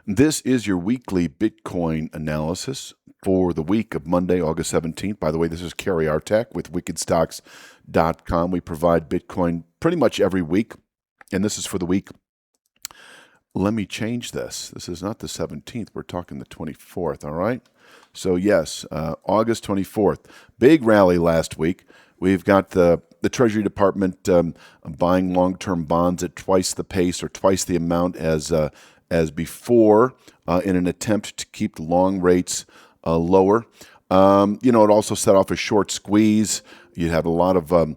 This is your weekly Bitcoin analysis for the week of Monday, August 17th. By the way, this is Kerry Artak with wickedstocks.com. We provide Bitcoin pretty much every week, and this is for the week. Let me change this. This is not the 17th. We're talking the 24th, all right? So, yes, August 24th. Big rally last week. We've got the Treasury Department buying long-term bonds at twice the pace or twice the amount as before in an attempt to keep the long rates lower. It also set off a short squeeze. You had a lot of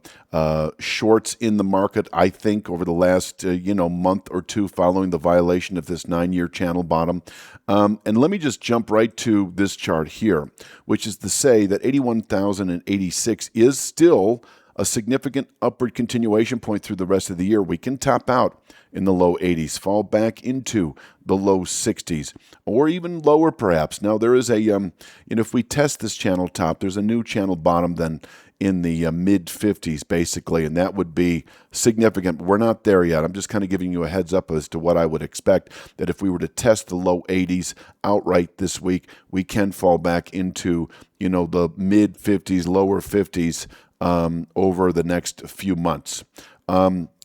shorts in the market, I think, over the last month or two following the violation of this 9-year channel bottom. And let me just jump right to this chart here, which is to say that 81,086 is still a significant upward continuation point through the rest of the year. We can top out in the low 80s, fall back into the low 60s, or even lower perhaps. Now, there is if we test this channel top, there's a new channel bottom then in the mid 50s basically, and that would be significant. But we're not there yet. I'm just kind of giving you a heads up as to what I would expect, that if we were to test the low 80s outright this week, we can fall back into, the mid 50s, lower 50s over the next few months.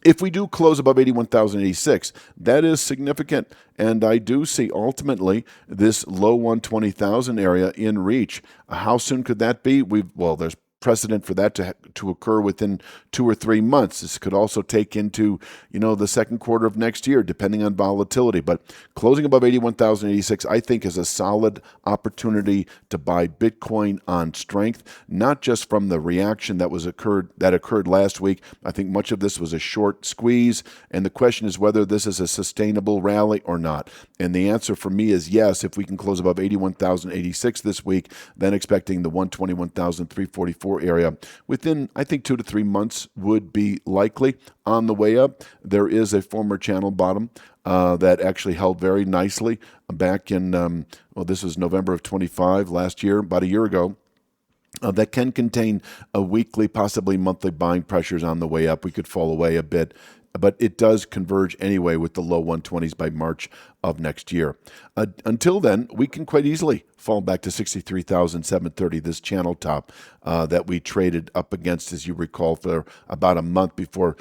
If we do close above 81,086, that is significant, and I do see ultimately this low 120,000 area in reach. How soon could that be? There's precedent for that to occur within 2 or 3 months. This could also take into, the second quarter of next year, depending on volatility. But closing above 81,086, I think, is a solid opportunity to buy Bitcoin on strength, not just from the reaction that occurred last week. I think much of this was a short squeeze, and the question is whether this is a sustainable rally or not. And the answer for me is yes. If we can close above 81,086 this week, then expecting the 121,344 area within, I think, 2 to 3 months would be likely. On the way up, there is a former channel bottom that actually held very nicely back in, this was November of 25 last year, about a year ago. That can contain a weekly, possibly monthly buying pressures on the way up. We could fall away a bit, but it does converge anyway with the low 120s by March of next year. Until then, we can quite easily fall back to 63,730, this channel top that we traded up against, as you recall, for about a month before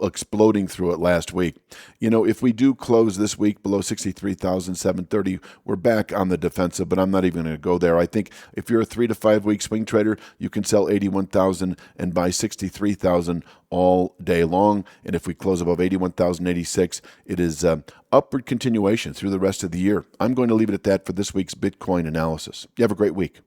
exploding through it last week. If we do close this week below 63,730, we're back on the defensive, but I'm not even going to go there. I think if you're a 3 to 5 week swing trader, you can sell 81,000 and buy 63,000 all day long. And if we close above 81,086, it is upward continuation through the rest of the year. I'm going to leave it at that for this week's Bitcoin analysis. You have a great week.